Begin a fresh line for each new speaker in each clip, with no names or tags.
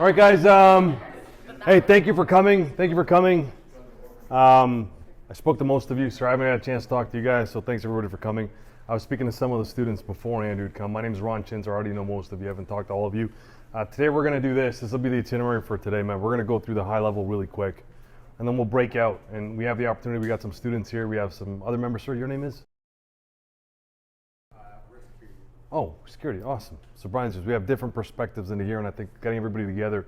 All right, guys. Hey, thank you for coming. Thank you for coming. I spoke to most of you, so I haven't had a chance to talk to you guys, so thanks everybody for coming. I was speaking to some of the students before Andrew would come. My name is Ron Chins. I already know most of you. I haven't talked to all of you. Today we're going to do this. This will be the itinerary for today, man. We're going to go through the high level really quick, and then we'll break out. And we have the opportunity. We got some students here. We have some other members. Sir, your name is? Oh, security, awesome. So Brian says we have different perspectives into here, and I think getting everybody together,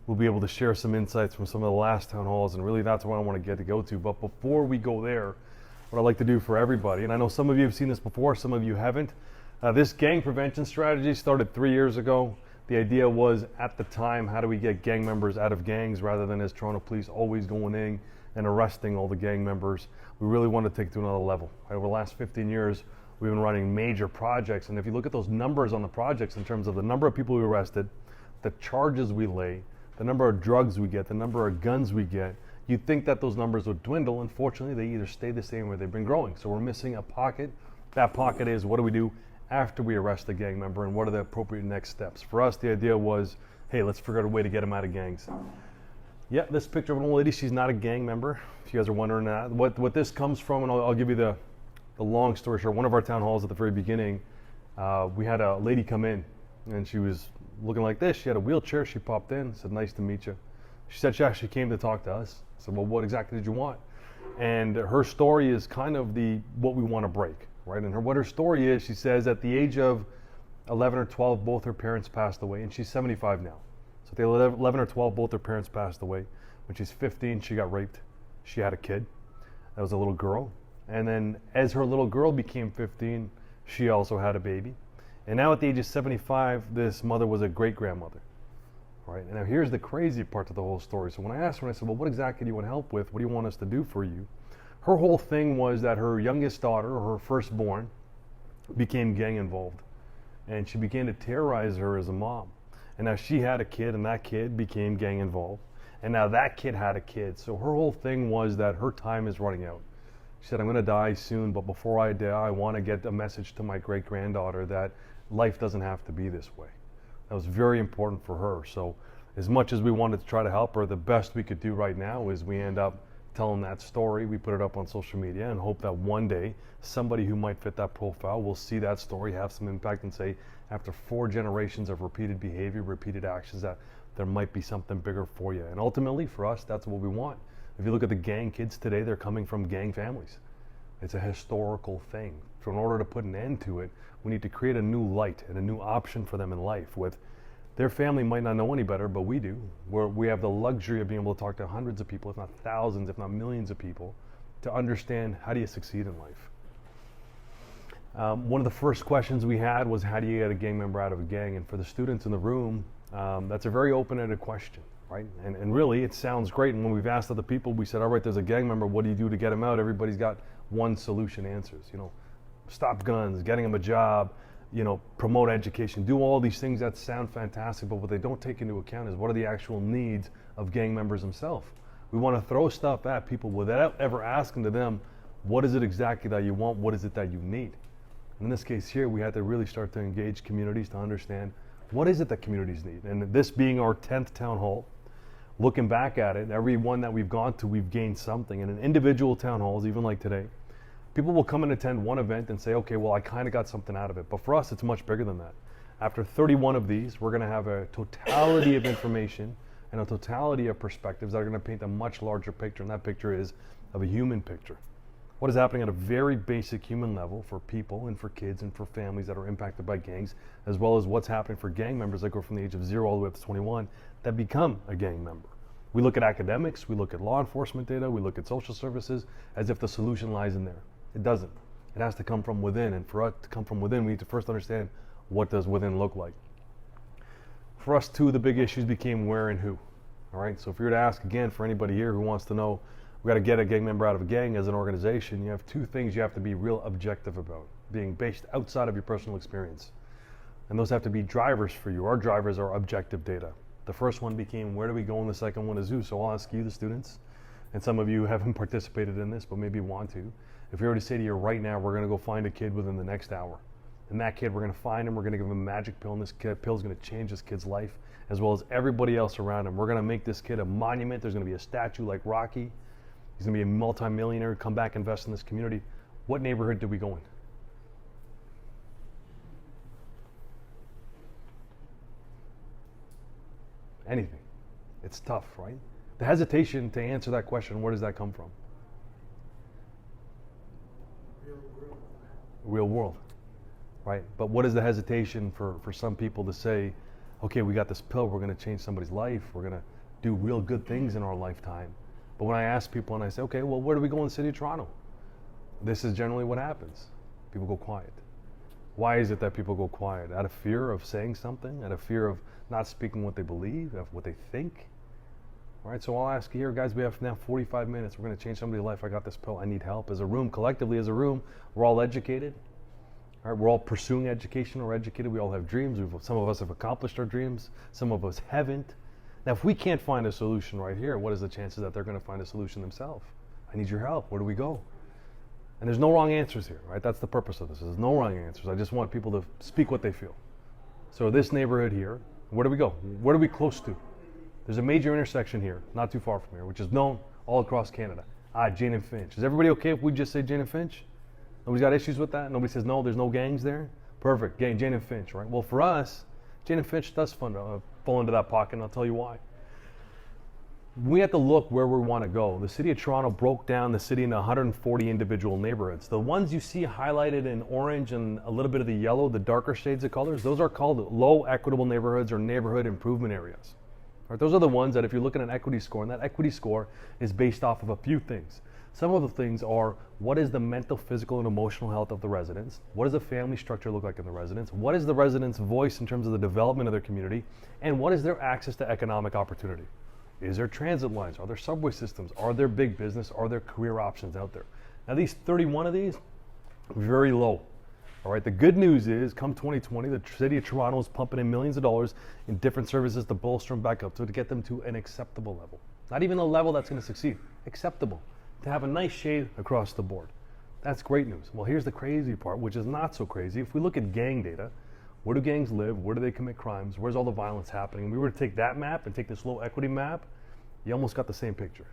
we'll be able to share some insights from some of the last town halls, and really that's what I want to go to. But before we go there, what I'd like to do for everybody, and I know some of you have seen this before, some of you haven't, this gang prevention strategy started 3 years ago. The idea was, at the time, how do we get gang members out of gangs rather than as Toronto Police always going in and arresting all the gang members. We really want to take it to another level. Over the last 15 years, we've been running major projects, and if you look at those numbers on the projects in terms of the number of people we arrested, the charges we lay, the number of drugs we get, the number of guns we get, you'd think that those numbers would dwindle. Unfortunately, they either stay the same or they've been growing. So we're missing a pocket. That pocket is, what do we do after we arrest a gang member, and what are the appropriate next steps? For us, the idea was, hey, let's figure out a way to get them out of gangs. Yeah, this picture of an old lady, she's not a gang member, if you guys are wondering that. What this comes from, and I'll give you the long story short. One of our town halls at the very beginning, we had a lady come in, and she was looking like this. She had a wheelchair. She popped in, said, "Nice to meet you." She said she actually came to talk to us. I said, "Well, what exactly did you want?" And her story is kind of what we want to break, right? And what her story is, she says at the age of 11 or 12, both her parents passed away, and she's 75 now. So at the 11 or 12, both her parents passed away. When she's 15, she got raped. She had a kid. That was a little girl. And then as her little girl became 15, she also had a baby. And now at the age of 75, this mother was a great-grandmother, right? And now here's the crazy part to the whole story. So when I asked her, I said, well, what exactly do you want help with? What do you want us to do for you? Her whole thing was that her youngest daughter, or her firstborn, became gang involved. And she began to terrorize her as a mom. And now she had a kid, and that kid became gang involved. And now that kid had a kid. So her whole thing was that her time is running out. She said, I'm going to die soon, but before I die, I want to get a message to my great-granddaughter that life doesn't have to be this way. That was very important for her. So as much as we wanted to try to help her, the best we could do right now is we end up telling that story. We put it up on social media and hope that one day somebody who might fit that profile will see that story, have some impact, and say, after 4 generations of repeated behavior, repeated actions, that there might be something bigger for you. And ultimately, for us, that's what we want. If you look at the gang kids today, they're coming from gang families. It's a historical thing. So in order to put an end to it, we need to create a new light and a new option for them in life. With their family might not know any better, but we do. We have the luxury of being able to talk to hundreds of people, if not thousands, if not millions of people, to understand how do you succeed in life. One of the first questions we had was, how do you get a gang member out of a gang? And for the students in the room, that's a very open-ended question. Right? And really, it sounds great. And when we've asked other people, we said, all right, there's a gang member. What do you do to get him out? Everybody's got one solution answers. Stop guns, getting him a job, promote education, do all these things that sound fantastic. But what they don't take into account is what are the actual needs of gang members themselves. We want to throw stuff at people without ever asking to them, what is it exactly that you want? What is it that you need? And in this case here, we had to really start to engage communities to understand what is it that communities need. And this being our 10th town hall, looking back at it, every one that we've gone to, we've gained something. And in individual town halls, even like today, people will come and attend one event and say, okay, well, I kind of got something out of it. But for us, it's much bigger than that. After 31 of these, we're going to have a totality of information and a totality of perspectives that are going to paint a much larger picture. And that picture is of a human picture. What is happening at a very basic human level for people and for kids and for families that are impacted by gangs, as well as what's happening for gang members that go from the age of 0 all the way up to 21 that become a gang member. We look at academics, we look at law enforcement data, we look at social services as if the solution lies in there. It doesn't. It has to come from within, and for it to come from within, we need to first understand what does within look like. For us too, the big issues became where and who. All right, so if you were to ask again for anybody here who wants to know, we got to get a gang member out of a gang as an organization, you have 2 things you have to be real objective about, being based outside of your personal experience. And those have to be drivers for you. Our drivers are objective data. The first one became where do we go, and the second one is who. So I'll ask you, the students, and some of you haven't participated in this, but maybe want to. If you were to say to you right now, we're going to go find a kid within the next hour, And that kid, we're going to find him, we're going to give him a magic pill, and this pill is going to change this kid's life, as well as everybody else around him. We're going to make this kid a monument. There's going to be a statue like Rocky. He's going to be a multi-millionaire, come back, invest in this community. What neighborhood did we go in? Anything. It's tough, right? The hesitation to answer that question, where does that come from? Real world, right? But what is the hesitation for some people to say, okay, we got this pill, we're going to change somebody's life, we're going to do real good things in our lifetime. But when I ask people and I say, okay, well, where do we go in the city of Toronto? This is generally what happens. People go quiet. Why is it that people go quiet? Out of fear of saying something? Out of fear of not speaking what they believe, of what they think? All right, so I'll ask you here, guys, we have now 45 minutes. We're going to change somebody's life. I got this pill. I need help. As a room, collectively as a room, we're all educated. All right, we're all pursuing education or educated. We all have dreams. Some of us have accomplished our dreams. Some of us haven't. Now, if we can't find a solution right here, what is the chances that they're going to find a solution themselves? I need your help. Where do we go? And there's no wrong answers here, right? That's the purpose of this. There's no wrong answers. I just want people to speak what they feel. So this neighborhood here, where do we go? Where are we close to? There's a major intersection here, not too far from here, which is known all across Canada. Jane and Finch. Is everybody okay if we just say Jane and Finch? Nobody's got issues with that? Nobody says no, there's no gangs there? Perfect, Jane and Finch, right? Well, for us, Jane and Finch does fall into that pocket, and I'll tell you why. We have to look where we want to go. The city of Toronto broke down the city into 140 individual neighborhoods. The ones you see highlighted in orange and a little bit of the yellow, the darker shades of colors, those are called low equitable neighborhoods or neighborhood improvement areas. Right, those are the ones that if you look at an equity score, and that equity score is based off of a few things. Some of the things are, what is the mental, physical, and emotional health of the residents? What does the family structure look like in the residents? What is the residents' voice in terms of the development of their community? And what is their access to economic opportunity? Is there transit lines? Are there subway systems? Are there big business? Are there career options out there? Now these 31 of these, very low. All right, the good news is, come 2020, the city of Toronto is pumping in millions of dollars in different services to bolster them back up, so to get them to an acceptable level. Not even a level that's going to succeed, acceptable. To have a nice shade across the board. That's great news. Well, here's the crazy part, which is not so crazy. If we look at gang data, where do gangs live? Where do they commit crimes? Where's all the violence happening? If we were to take that map and take this low equity map, you almost got the same picture.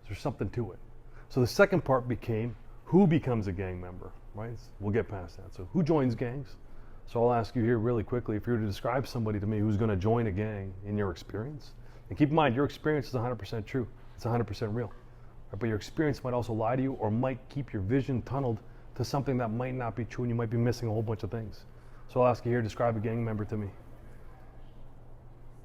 There's something to it. So the second part became, who becomes a gang member, right? We'll get past that. So who joins gangs? So I'll ask you here really quickly, if you were to describe somebody to me who's going to join a gang in your experience, and keep in mind, your experience is 100% true. It's 100% real. But your experience might also lie to you, or might keep your vision tunneled to something that might not be true, and you might be missing a whole bunch of things. So I'll ask you here, describe a gang member to me.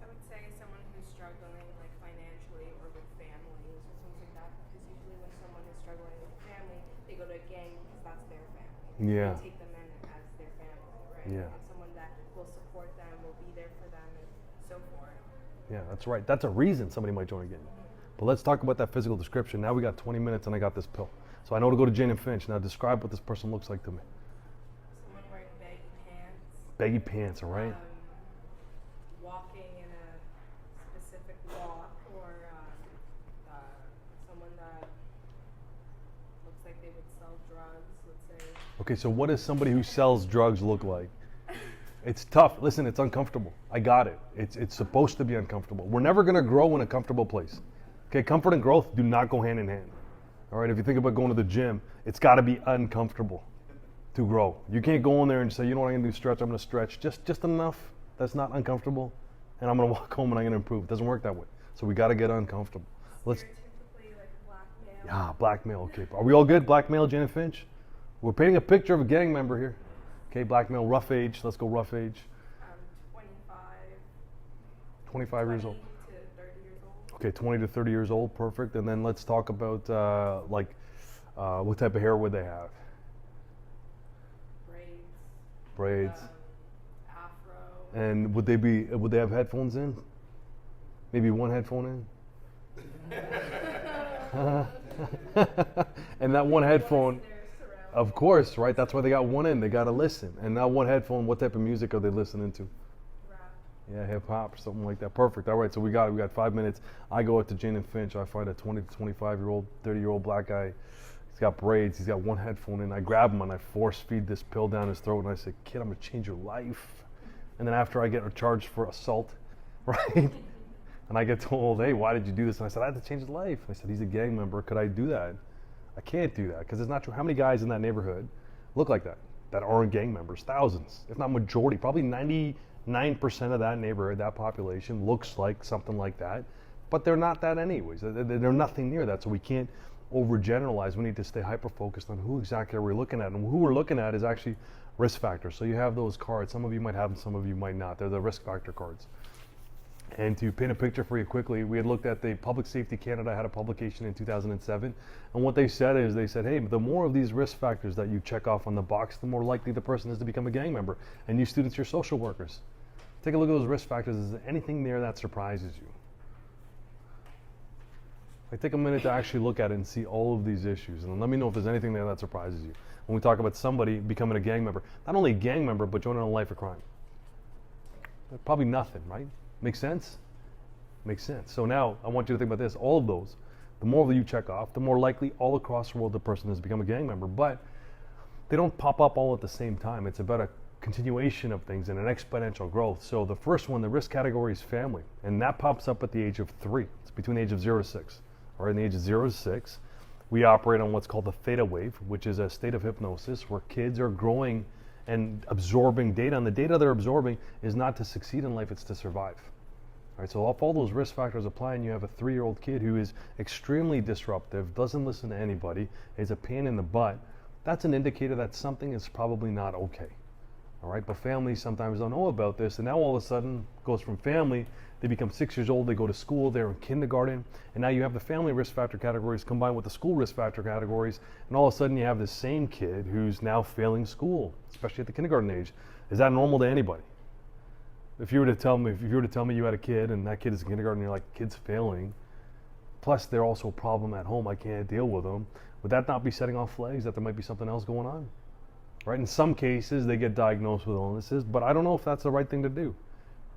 I would say someone who's struggling, like financially or with families or things like that. Because usually when someone is struggling with a family, they go to a gang because that's their family.
Yeah.
They take them in as their family, right?
Yeah.
And someone that will support them, will be there for them, and so forth.
Yeah, that's right. That's a reason somebody might join a gang. But let's talk about that physical description. Now we got 20 minutes and I got this pill. So I know to go to Jane and Finch. Now describe what this person looks like to me.
Someone wearing baggy pants.
Baggy pants, all right?
Walking in a specific walk, or someone that looks like they would sell drugs, let's say.
Okay, so what does somebody who sells drugs look like? It's tough. Listen, it's uncomfortable. I got it. It's supposed to be uncomfortable. We're never going to grow in a comfortable place. Okay, comfort and growth do not go hand in hand. All right, if you think about going to the gym, it's got to be uncomfortable to grow. You can't go in there and say, you know what I'm going to do, stretch, I'm going to stretch just enough that's not uncomfortable, and I'm going to walk home and I'm going to improve. It doesn't work that way. So we got to get uncomfortable. Let's.
Stereotypically, like black male.
Yeah, black male. Okay, are we all good? Black male, Jane and Finch? We're painting a picture of a gang member here. Okay, black male, rough age. Let's go rough age.
25.
25 years old.
To 30 years old.
Okay, 20 to 30 years old, perfect. And then let's talk about what type of hair would they have? Braids.
Afro.
And would they have headphones in? Maybe one headphone in? And that one headphone, of course, right? That's why they got one in. They got to listen. And now one headphone, what type of music are they listening to?
Rap.
Yeah, hip hop or something like that. Perfect. All right, so we got 5 minutes. I go out to Jane and Finch. I find a 20 to 25-year-old, 30-year-old black guy. He's got braids. He's got one headphone in. I grab him and I force feed this pill down his throat and I say, kid, I'm gonna change your life. And then after I get charged for assault, right? And I get told, hey, why did you do this? And I said, I had to change his life. I said, he's a gang member. Could I do that? I can't do that because it's not true. How many guys in that neighborhood look like that aren't gang members? Thousands, if not majority, probably 99% of that neighborhood, that population looks like something like that, but they're not that anyways. They're nothing near that, so we can't overgeneralize. We need to stay hyper-focused on who exactly are we looking at, and who we're looking at is actually risk factors. So you have those cards. Some of you might have them, some of you might not. They're the risk factor cards. And to paint a picture for you quickly, we had looked at the Public Safety Canada had a publication in 2007, and what they said is, they said, hey, the more of these risk factors that you check off on the box, the more likely the person is to become a gang member. And you students, you're social workers. Take a look at those risk factors. Is there anything there that surprises you? Like, take a minute to actually look at it and see all of these issues, and let me know if there's anything there that surprises you. When we talk about somebody becoming a gang member, not only a gang member, but joining a life of crime. Probably nothing, right? Makes sense? Makes sense. So now I want you to think about this. All of those, the more that you check off, the more likely all across the world the person has become a gang member. But they don't pop up all at the same time. It's about a continuation of things and an exponential growth. So the first one, the risk category, is family. And that pops up at the age of 3. It's between the age of 0 to 6. Or in the age of 0 to 6, we operate on what's called the theta wave, which is a state of hypnosis where kids are growing and absorbing data, and the data they're absorbing is not to succeed in life, it's to survive. All right, so if all those risk factors apply and you have a 3-year-old kid who is extremely disruptive, doesn't listen to anybody, is a pain in the butt, that's an indicator that something is probably not okay. All right, but families sometimes don't know about this, and now all of a sudden it goes from family, they become 6 years old, they go to school, they're in kindergarten, and now you have the family risk factor categories combined with the school risk factor categories, and all of a sudden you have the same kid who's now failing school, especially at the kindergarten age. Is that normal to anybody? If you were to tell me you had a kid and that kid is in kindergarten and you're like, kid's failing, plus they're also a problem at home, I can't deal with them, would that not be setting off flags that there might be something else going on? Right? In some cases they get diagnosed with illnesses, but I don't know if that's the right thing to do.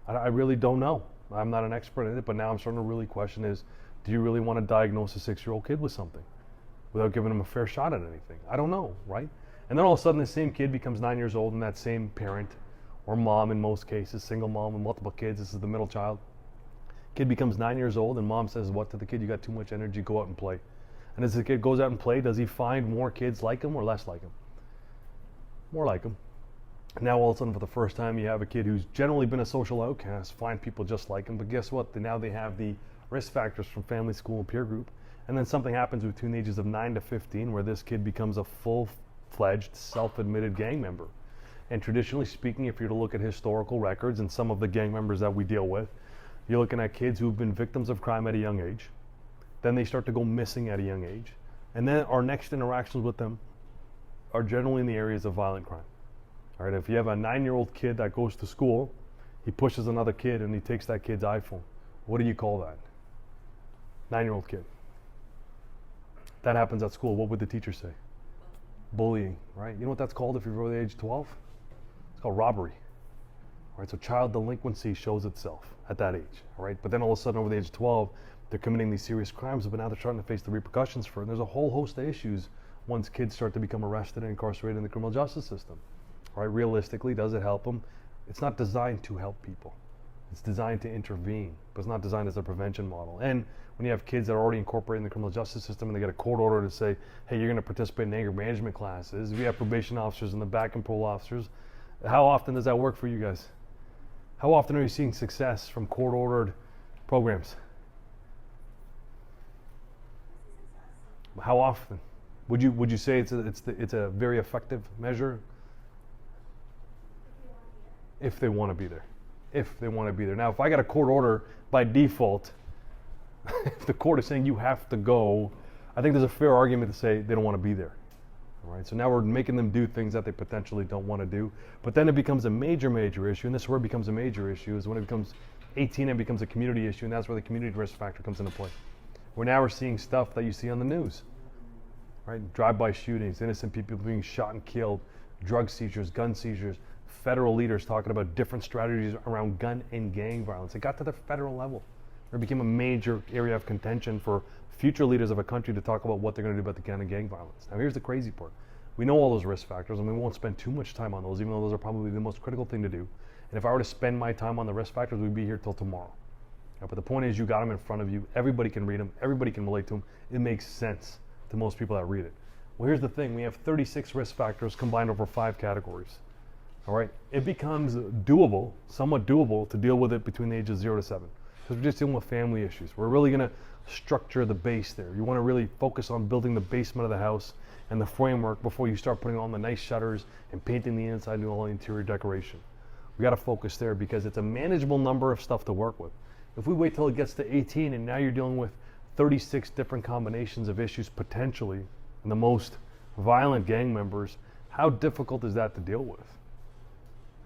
I really don't know. I'm not an expert in it, but now I'm starting to really question is, do you really want to diagnose a 6-year-old kid with something without giving them a fair shot at anything? I don't know, right? And then all of a sudden the same kid becomes 9 years old and that same parent or mom, in most cases, single mom with multiple kids, this is the middle child. Kid becomes 9 years old and mom says what to the kid? You got too much energy, go out and play. And as the kid goes out and play, does he find more kids like him or less like him? More like him. Now all of a sudden for the first time you have a kid who's generally been a social outcast, find people just like him, but guess what? Now they have the risk factors from family, school, and peer group. And then something happens between the ages of 9 to 15 where this kid becomes a full-fledged, self-admitted gang member. And traditionally speaking, if you're to look at historical records and some of the gang members that we deal with, you're looking at kids who've been victims of crime at a young age. Then they start to go missing at a young age. And then our next interactions with them are generally in the areas of violent crime. All right, if you have a 9-year-old kid that goes to school, he pushes another kid and he takes that kid's iPhone. What do you call that? 9-year-old kid. That happens at school. What would the teacher say? Bullying, right? You know what that's called if you're over the age of 12? It's called robbery. All right, so child delinquency shows itself at that age. All right, but then all of a sudden over the age of 12, they're committing these serious crimes, but now they're starting to face the repercussions for it. And there's a whole host of issues once kids start to become arrested and incarcerated in the criminal justice system. All right, realistically, does it help them? It's not designed to help people. It's designed to intervene, but it's not designed as a prevention model. And when you have kids that are already incorporated in the criminal justice system and they get a court order to say, hey, you're going to participate in anger management classes, we have probation officers in the back and parole officers. How often does that work for you guys? How often are you seeing success from court-ordered programs? How often? Would you say it's a very effective measure? If they want to be there. If they want to be there. Now, if I got a court order by default, if the court is saying you have to go, I think there's a fair argument to say they don't want to be there. All right, so now we're making them do things that they potentially don't want to do. But then it becomes a major issue, and this is where it becomes a major issue, is when it becomes 18 and becomes a community issue, and that's where the community risk factor comes into play. We're seeing stuff that you see on the news. Right? Drive-by shootings, innocent people being shot and killed, drug seizures, gun seizures, federal leaders talking about different strategies around gun and gang violence. It got to the federal level. It became a major area of contention for future leaders of a country to talk about what they're going to do about the kind of gang violence. Now here's the crazy part. We know all those risk factors and we won't spend too much time on those, even though those are probably the most critical thing to do. And if I were to spend my time on the risk factors, we'd be here till tomorrow. But the point is, you got them in front of you. Everybody can read them. Everybody can relate to them. It makes sense to most people that read it. Well, here's the thing. We have 36 risk factors combined over 5 categories. All right? It becomes doable, somewhat doable, to deal with it between the ages of 0 to 7. Because we're just dealing with family issues. We're really going to structure the base there. You want to really focus on building the basement of the house and the framework before you start putting on the nice shutters and painting the inside and doing all the interior decoration. We got to focus there because it's a manageable number of stuff to work with. If we wait till it gets to 18 and now you're dealing with 36 different combinations of issues potentially, and the most violent gang members, how difficult is that to deal with?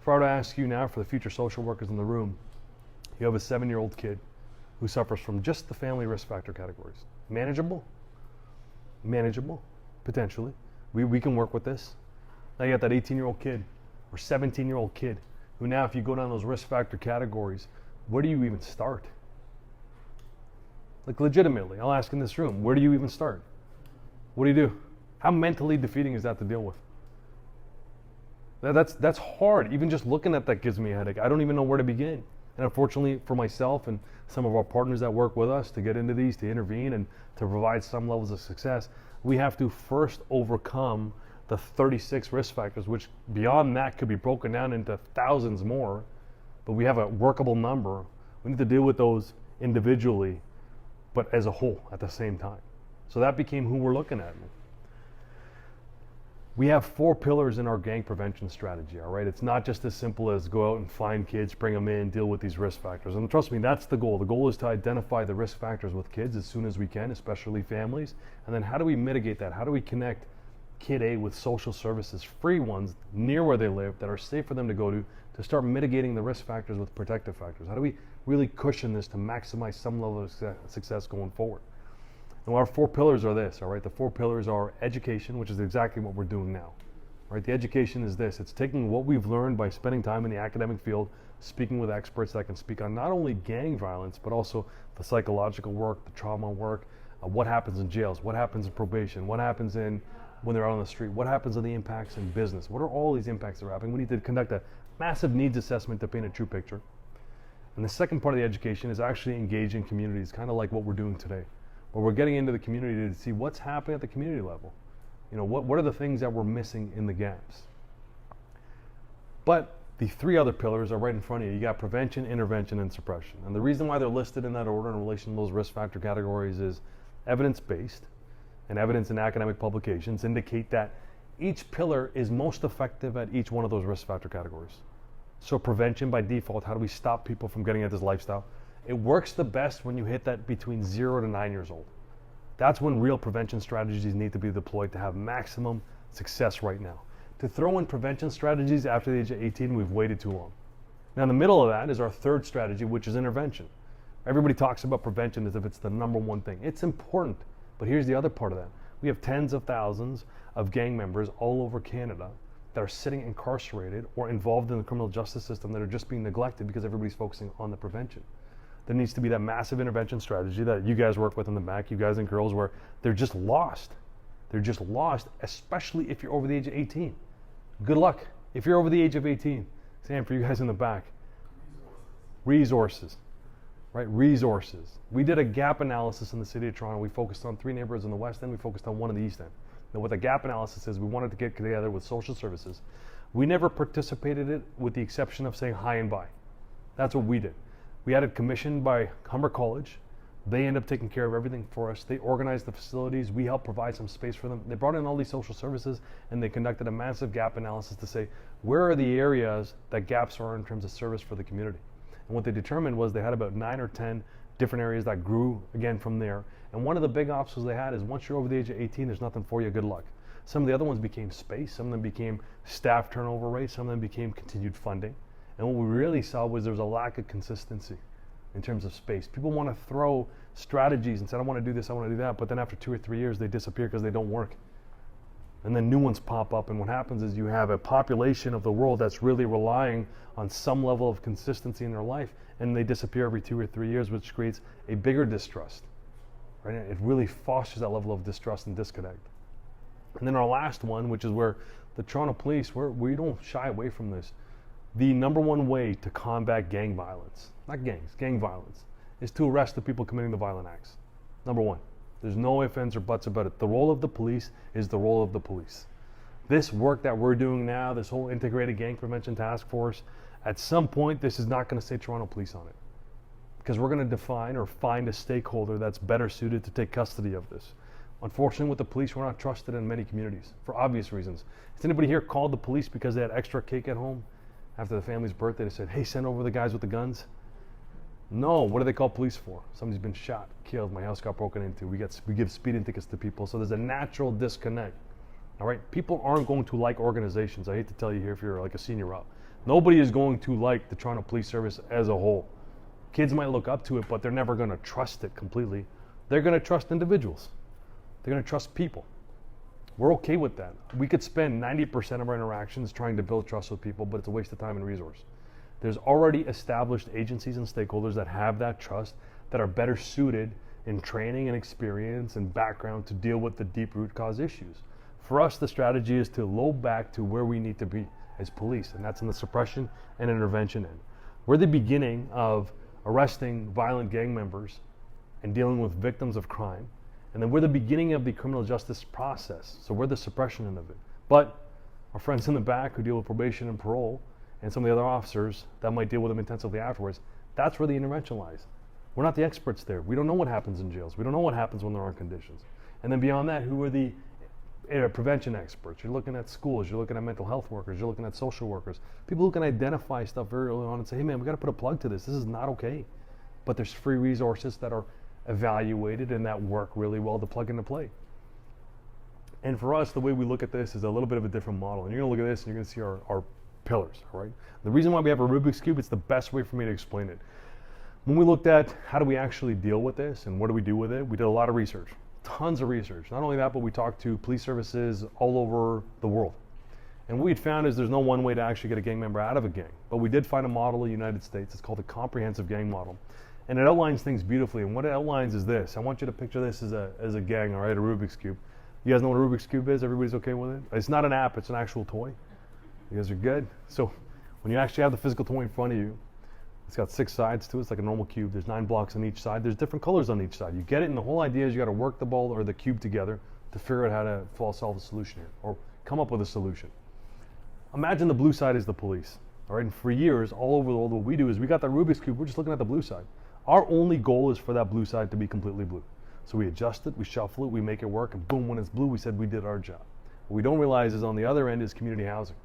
If I were to ask you now, for the future social workers in the room, you have a 7-year-old kid who suffers from just the family risk factor categories. Manageable? Manageable, potentially. We can work with this. Now you got that 18-year-old kid or 17-year-old kid who now, if you go down those risk factor categories, where do you even start? Like legitimately, I'll ask in this room, where do you even start? What do you do? How mentally defeating is that to deal with? That's hard. Even just looking at that gives me a headache. I don't even know where to begin. And unfortunately for myself and some of our partners that work with us to get into these, to intervene and to provide some levels of success, we have to first overcome the 36 risk factors, which beyond that could be broken down into thousands more. But we have a workable number. We need to deal with those individually, but as a whole at the same time. So that became who we're looking at. We have 4 pillars in our gang prevention strategy, all right? It's not just as simple as go out and find kids, bring them in, deal with these risk factors. And trust me, that's the goal. The goal is to identify the risk factors with kids as soon as we can, especially families. And then how do we mitigate that? How do we connect kid A with social services, free ones, near where they live, that are safe for them to go to start mitigating the risk factors with protective factors? How do we really cushion this to maximize some level of success going forward? And our 4 pillars are this, all right? The 4 pillars are education, which is exactly what we're doing now, right? The education is this. It's taking what we've learned by spending time in the academic field, speaking with experts that can speak on not only gang violence, but also the psychological work, the trauma work, what happens in jails, what happens in probation, what happens in when they're out on the street, what happens on the impacts in business, what are all these impacts that are happening? We need to conduct a massive needs assessment to paint a true picture. And the second part of the education is actually engaging communities, kind of like what we're doing today, where we're getting into the community to see what's happening at the community level. You know, what are the things that we're missing in the gaps? But the 3 other pillars are right in front of you. You got prevention, intervention, and suppression. And the reason why they're listed in that order in relation to those risk factor categories is evidence-based, and evidence in academic publications indicate that each pillar is most effective at each one of those risk factor categories. So prevention by default, how do we stop people from getting into this lifestyle? It works the best when you hit that between 0 to 9 years old. That's when real prevention strategies need to be deployed to have maximum success right now. To throw in prevention strategies after the age of 18, we've waited too long. Now in the middle of that is our 3rd strategy, which is intervention. Everybody talks about prevention as if it's the number one thing. It's important, but here's the other part of that. We have tens of thousands of gang members all over Canada that are sitting incarcerated or involved in the criminal justice system that are just being neglected because everybody's focusing on the prevention. There needs to be that massive intervention strategy that you guys work with in the back, you guys and girls, where they're just lost. They're just lost, especially if you're over the age of 18. Good luck if you're over the age of 18. Same for you guys in the back. Resources, right? Resources. We did a gap analysis in the city of Toronto. We focused on 3 neighborhoods in the West End. We focused on 1 in the East End. Now, what the gap analysis is, we wanted to get together with social services. We never participated in it with the exception of saying hi and bye. That's what we did. We had it commissioned by Humber College. They end up taking care of everything for us. They organized the facilities. We helped provide some space for them. They brought in all these social services and they conducted a massive gap analysis to say, where are the areas that gaps are in terms of service for the community? And what they determined was they had about 9 or 10 different areas that grew again from there. And one of the big obstacles they had is once you're over the age of 18, there's nothing for you, good luck. Some of the other ones became space, some of them became staff turnover rates, some of them became continued funding. And what we really saw was there was a lack of consistency in terms of space. People want to throw strategies and say, I want to do this, I want to do that, but then after 2 or 3 years, they disappear because they don't work. and then new ones pop up, and what happens is you have a population of the world that's really relying on some level of consistency in their life, and they disappear every 2 or 3 years, which creates a bigger distrust, right? It really fosters that level of distrust and disconnect. And then our last one, which is where the Toronto Police, we don't shy away from this. The number one way to combat gang violence, not gangs, gang violence, is to arrest the people committing the violent acts. Number one. There's no ifs, ands, or buts about it. The role of the police is the role of the police. This work that we're doing now, this whole integrated gang prevention task force, at some point, this is not going to say Toronto Police on it. Because we're going to define or find a stakeholder that's better suited to take custody of this. Unfortunately, with the police, we're not trusted in many communities for obvious reasons. Has anybody here called the police because they had extra cake at home? After the family's birthday, they said, hey, send over the guys with the guns. No, what do they call police for? Somebody's been shot, killed, my house got broken into. We give speeding tickets to people. So there's a natural disconnect. All right, people aren't going to like organizations. I hate to tell you here if you're like a senior rep. Nobody is going to like the Toronto Police Service as a whole. Kids might look up to it, but they're never going to trust it completely. They're going to trust individuals. They're going to trust people. We're okay with that. We could spend 90% of our interactions trying to build trust with people, but it's a waste of time and resource. There's already established agencies and stakeholders that have that trust, that are better suited in training and experience and background to deal with the deep root cause issues. For us, the strategy is to load back to where we need to be as police, and that's in the suppression and intervention end. We're the beginning of arresting violent gang members and dealing with victims of crime, and then we're the beginning of the criminal justice process, so we're the suppression end of it. But our friends in the back who deal with probation and parole, and some of the other officers that might deal with them intensively afterwards, that's where the intervention lies. We're not the experts there. We don't know what happens in jails. We don't know what happens when there aren't conditions. And then beyond that, who are the prevention experts? You're looking at schools, you're looking at mental health workers, you're looking at social workers, people who can identify stuff very early on and say, hey man, we gotta put a plug to this. This is not okay. But there's free resources that are evaluated and that work really well to plug into play. And for us, the way we look at this is a little bit of a different model. And you're gonna look at this and you're gonna see our pillars, all right? The reason why we have a Rubiks Cube, it's the best way for me to explain it. When we looked at how do we actually deal with this and what do we do with it, we did a lot of research, tons of research. Not only that, but we talked to police services all over the world. And what we had found is there's no one way to actually get a gang member out of a gang. But we did find a model in the United States. It's called the comprehensive gang model. And it outlines things beautifully. And what it outlines is this. I want you to picture this as a gang, all right, a Rubiks Cube. You guys know what a Rubiks Cube is? Everybody's okay with it? It's not an app, it's an actual toy. You guys are good? So when you actually have the physical toy in front of you, it's got 6 sides to it. It's like a normal cube. There's 9 blocks on each side. There's different colors on each side. You get it, and the whole idea is you got to work the ball or the cube together to figure out how to solve a solution here, or come up with a solution. Imagine the blue side is the police. All right, and for years, all over the world, what we do is we got that Rubik's Cube. We're just looking at the blue side. Our only goal is for that blue side to be completely blue. So we adjust it, we shuffle it, we make it work, and boom, when it's blue, we said we did our job. What we don't realize is on the other end is community housing.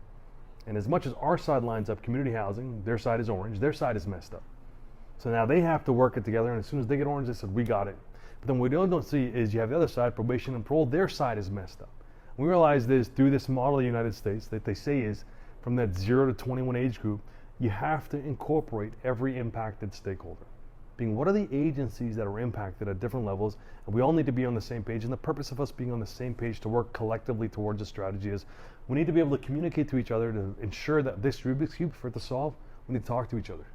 And as much as our side lines up community housing, their side is orange, their side is messed up. So now they have to work it together, and as soon as they get orange, they said, we got it. But then what we don't see is you have the other side, probation and parole, their side is messed up. We realize this through this model of the United States that they say is from that 0 to 21 age group, you have to incorporate every impacted stakeholder. Being what are the agencies that are impacted at different levels, and we all need to be on the same page. And the purpose of us being on the same page to work collectively towards a strategy is we need to be able to communicate to each other to ensure that this Rubik's Cube, for it to solve, we need to talk to each other.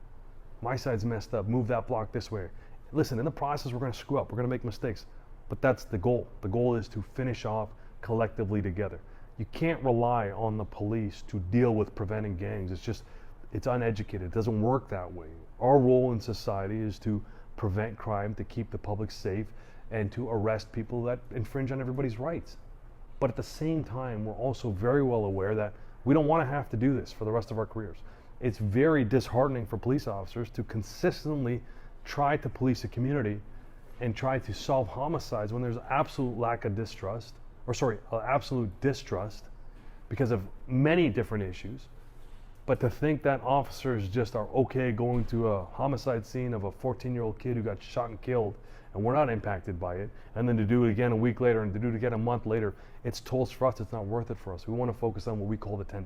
My side's messed up, move that block this way. Listen, in the process, we're gonna screw up, we're gonna make mistakes, but that's the goal. The goal is to finish off collectively together. You can't rely on the police to deal with preventing gangs. It's uneducated, it doesn't work that way. Our role in society is to prevent crime, to keep the public safe, and to arrest people that infringe on everybody's rights. But at the same time, we're also very well aware that we don't want to have to do this for the rest of our careers. It's very disheartening for police officers to consistently try to police a community and try to solve homicides when there's absolute lack of distrust, absolute distrust because of many different issues. But to think that officers just are okay going to a homicide scene of a 14-year-old kid who got shot and killed and we're not impacted by it, and then to do it again a week later and to do it again a month later, it's tolls for us, it's not worth it for us. We want to focus on what we call the 10%.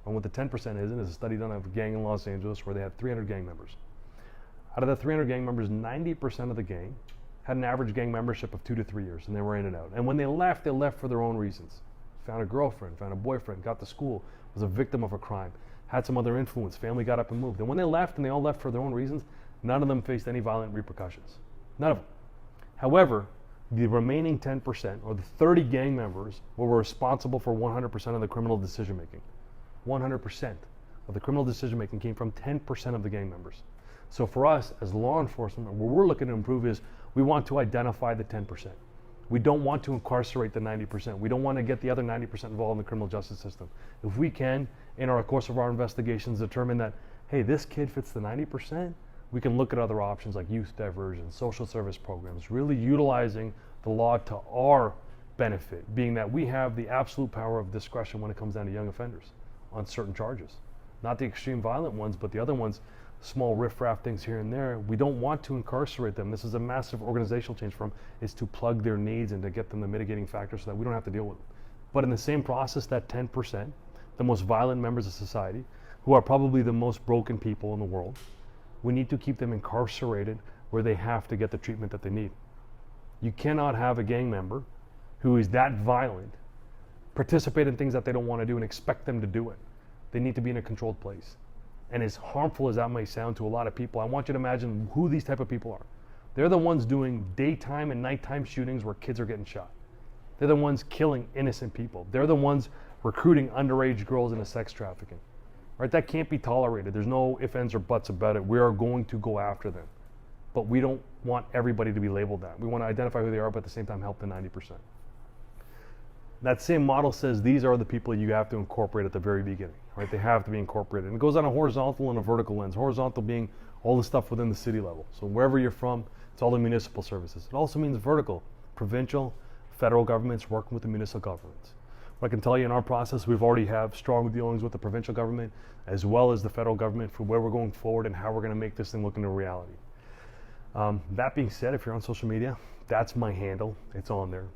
And what the 10% is a study done of a gang in Los Angeles where they had 300 gang members. Out of the 300 gang members, 90% of the gang had an average gang membership of 2 to 3 years, and they were in and out. And when they left for their own reasons. found a girlfriend, found a boyfriend, got to school, was a victim of a crime, had some other influence, family got up and moved. And when they left, and they all left for their own reasons, none of them faced any violent repercussions. None of them. However, the remaining 10%, or the 30 gang members, were responsible for 100% of the criminal decision making. 100% of the criminal decision making came from 10% of the gang members. So for us, as law enforcement, what we're looking to improve is we want to identify the 10%. We don't want to incarcerate the 90%. We don't want to get the other 90% involved in the criminal justice system. If we can, in our course of our investigations, determine that, hey, this kid fits the 90%, we can look at other options like youth diversion, social service programs, really utilizing the law to our benefit, being that we have the absolute power of discretion when it comes down to young offenders on certain charges. Not the extreme violent ones, but the other ones, small riffraff things here and there. We don't want to incarcerate them. This is a massive organizational change for them, is to plug their needs and to get them the mitigating factors so that we don't have to deal with them. But in the same process, that 10%, the most violent members of society, who are probably the most broken people in the world, we need to keep them incarcerated where they have to get the treatment that they need. You cannot have a gang member who is that violent participate in things that they don't want to do and expect them to do it. They need to be in a controlled place. And as harmful as that may sound to a lot of people, I want you to imagine who these type of people are. They're the ones doing daytime and nighttime shootings where kids are getting shot. They're the ones killing innocent people. They're the ones recruiting underage girls into sex trafficking. Right? That can't be tolerated. There's no ifs, ands, or buts about it. We are going to go after them. But we don't want everybody to be labeled that. We want to identify who they are, but at the same time help the 90%. That same model says these are the people you have to incorporate at the very beginning, right? They have to be incorporated. And it goes on a horizontal and a vertical lens. Horizontal being all the stuff within the city level. So wherever you're from, it's all the municipal services. It also means vertical, provincial, federal governments working with the municipal governments. What I can tell you in our process, we've already have strong dealings with the provincial government as well as the federal government for where we're going forward and how we're going to make this thing look into reality. That being said, if you're on social media, that's my handle. It's on there.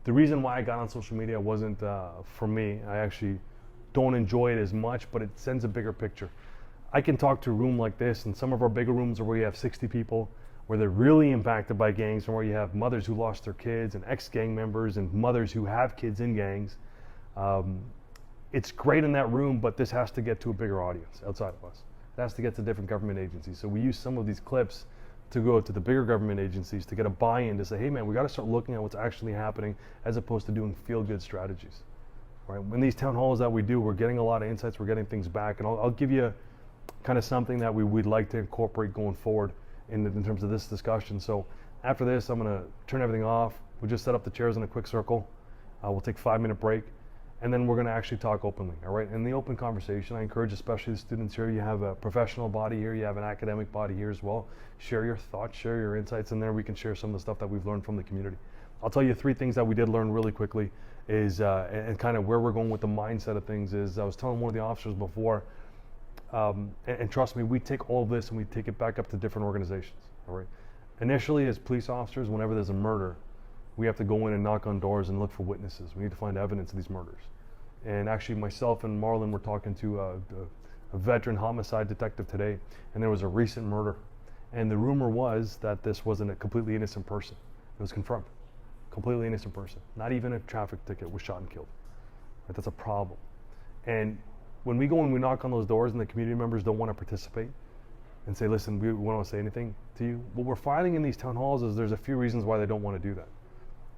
The reason why I got on social media wasn't for me. I actually don't enjoy it as much, but it sends a bigger picture. I can talk to a room like this, and some of our bigger rooms are where you have 60 people, where they're really impacted by gangs, and where you have mothers who lost their kids, and ex-gang members, and mothers who have kids in gangs. It's great in that room, but this has to get to a bigger audience outside of us. It has to get to different government agencies. So we use some of these clips to go to the bigger government agencies to get a buy-in to say, hey man, we got to start looking at what's actually happening as opposed to doing feel-good strategies. Right? When these town halls that we do, we're getting a lot of insights, we're getting things back, and I'll give you kind of something that we'd like to incorporate going forward in terms of this discussion. So after this, I'm going to turn everything off. We'll just set up the chairs in a quick circle. We'll take a 5-minute break, and then we're going to actually talk openly. All right? In the open conversation, I encourage especially the students here, you have a professional body here, you have an academic body here as well. Share your thoughts, share your insights, and then we can share some of the stuff that we've learned from the community. I'll tell you 3 things that we did learn really quickly is, and kind of where we're going with the mindset of things is, I was telling one of the officers before, and trust me, we take all of this and we take it back up to different organizations, all right? Initially, as police officers, whenever there's a murder, we have to go in and knock on doors and look for witnesses. We need to find evidence of these murders. And actually, myself and Marlon were talking to a veteran homicide detective today, and there was a recent murder. And the rumor was that this wasn't a completely innocent person. It was confirmed. Completely innocent person. Not even a traffic ticket, was shot and killed. Right? That's a problem. And when we go and we knock on those doors and the community members don't want to participate and say, listen, we don't want to say anything to you, what we're finding in these town halls is there's a few reasons why they don't want to do that.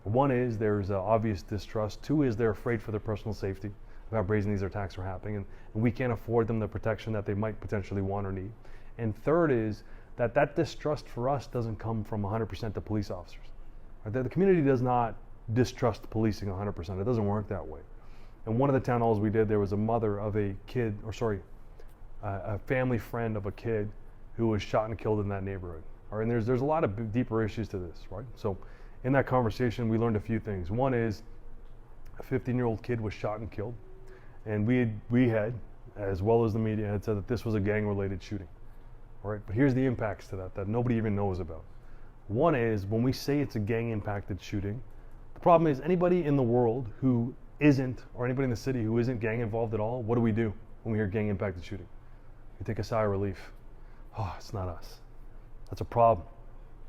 One is there's obvious distrust. 2 is they're afraid for their personal safety of how brazen these attacks are happening, and we can't afford them the protection that they might potentially want or need. And 3rd is that distrust for us doesn't come from 100% the police officers. Right? The community does not distrust policing 100%. It doesn't work that way. And one of the town halls we did, there was a mother of a kid, a family friend of a kid who was shot and killed in that neighborhood. All right, and there's a lot of deeper issues to this, right? So in that conversation, we learned a few things. One is a 15-year-old kid was shot and killed, and we had, as well as the media, had said that this was a gang-related shooting. All right, but here's the impacts to that nobody even knows about. One is when we say it's a gang-impacted shooting, the problem is anybody in the world who isn't, or anybody in the city who isn't gang involved at all, what do we do when we hear gang-impacted shooting? We take a sigh of relief. Oh, it's not us. That's a problem.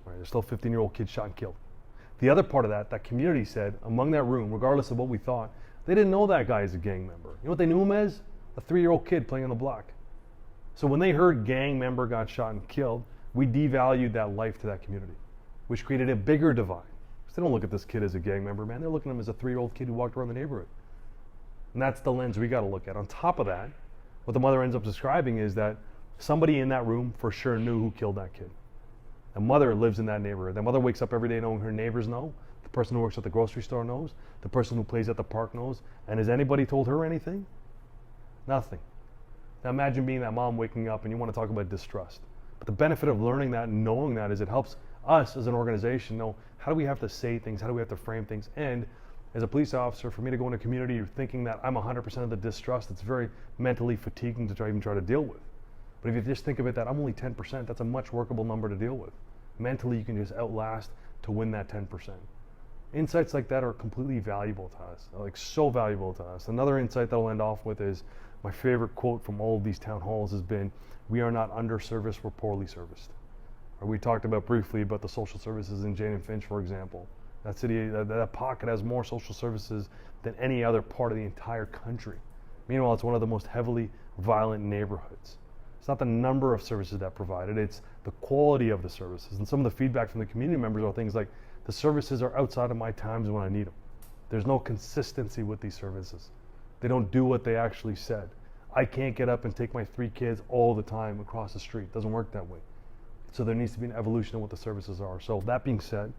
Right, there's still a 15-year-old kid shot and killed. The other part of that community said, among that room, regardless of what we thought, They didn't know that guy is a gang member. You know what they knew him as? A 3-year-old kid playing on the block. So when they heard gang member got shot and killed, we devalued that life to that community, which created a bigger divide. So they don't look at this kid as a gang member, man. They're looking at him as a 3-year-old kid who walked around the neighborhood. And that's the lens we got to look at. On top of that, what the mother ends up describing is that somebody in that room for sure knew who killed that kid. The mother lives in that neighborhood. The mother wakes up every day knowing her neighbors know. The person who works at the grocery store knows. The person who plays at the park knows. And has anybody told her anything? Nothing. Now imagine being that mom waking up and you want to talk about distrust. But the benefit of learning that and knowing that is it helps us as an organization know how do we have to say things, how do we have to frame things. And as a police officer, for me to go in a community you're thinking that I'm 100% of the distrust, it's very mentally fatiguing to even try to deal with. But if you just think of it that I'm only 10%, that's a much workable number to deal with. Mentally, you can just outlast to win that 10%. Insights like that are completely valuable to us, like so valuable to us. Another insight that I'll end off with is my favorite quote from all of these town halls has been, we are not underserviced, we're poorly serviced. Or we talked about briefly about the social services in Jane and Finch, for example. That city, that pocket has more social services than any other part of the entire country. Meanwhile, it's one of the most heavily violent neighborhoods. It's not the number of services that provided, it's the quality of the services. And some of the feedback from the community members are things like, the services are outside of my times when I need them. There's no consistency with these services. They don't do what they actually said. I can't get up and take my 3 kids all the time across the street. It doesn't work that way. So there needs to be an evolution of what the services are. So that being said,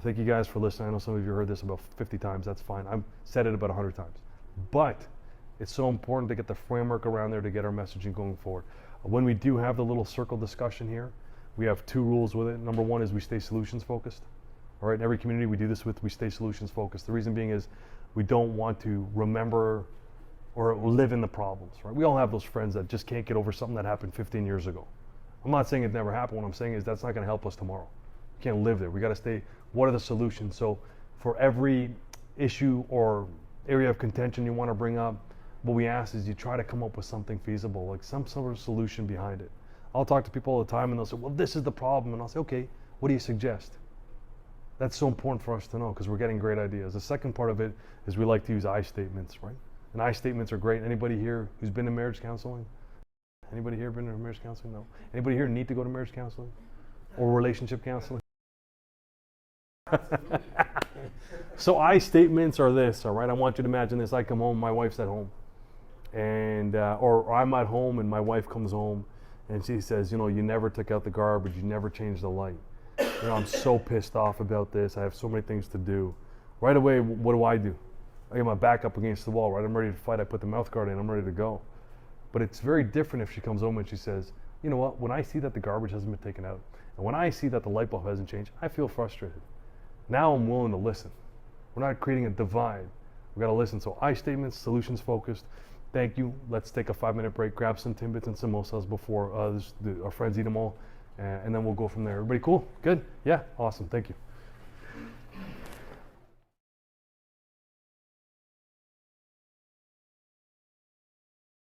thank you guys for listening. I know some of you heard this about 50 times, that's fine. I've said it about 100 times. But it's so important to get the framework around there to get our messaging going forward. When we do have the little circle discussion here, we have 2 rules with it. Number 1 is we stay solutions focused. All right, in every community we do this with, we stay solutions focused. The reason being is we don't want to remember or live in the problems, right? We all have those friends that just can't get over something that happened 15 years ago. I'm not saying it never happened. What I'm saying is that's not gonna help us tomorrow. We can't live there. We gotta stay, what are the solutions? So for every issue or area of contention you wanna bring up, what we ask is you try to come up with something feasible, like some sort of solution behind it. I'll talk to people all the time and they'll say, well, this is the problem. And I'll say, okay, what do you suggest? That's so important for us to know because we're getting great ideas. The second part of it is we like to use I statements, right? And I statements are great. Anybody here who's been to marriage counseling? Anybody here been to marriage counseling? No. Anybody here need to go to marriage counseling? Or relationship counseling? So I statements are this, all right? I want you to imagine this. I come home, my wife's at home. And, or I'm at home and my wife comes home and she says, you know, you never took out the garbage, you never changed the light. You know, I'm so pissed off about this. I have so many things to do. Right away, what do? I get my back up against the wall, right? I'm ready to fight. I put the mouth guard in, I'm ready to go. But it's very different if she comes home and she says, you know what, when I see that the garbage hasn't been taken out, and when I see that the light bulb hasn't changed, I feel frustrated. Now I'm willing to listen. We're not creating a divide. We gotta listen. So I statements, solutions focused. Thank you. Let's take a 5-minute break, grab some Timbits and samosas before our friends eat them all, and then we'll go from there. Everybody cool? Good? Yeah? Awesome. Thank you.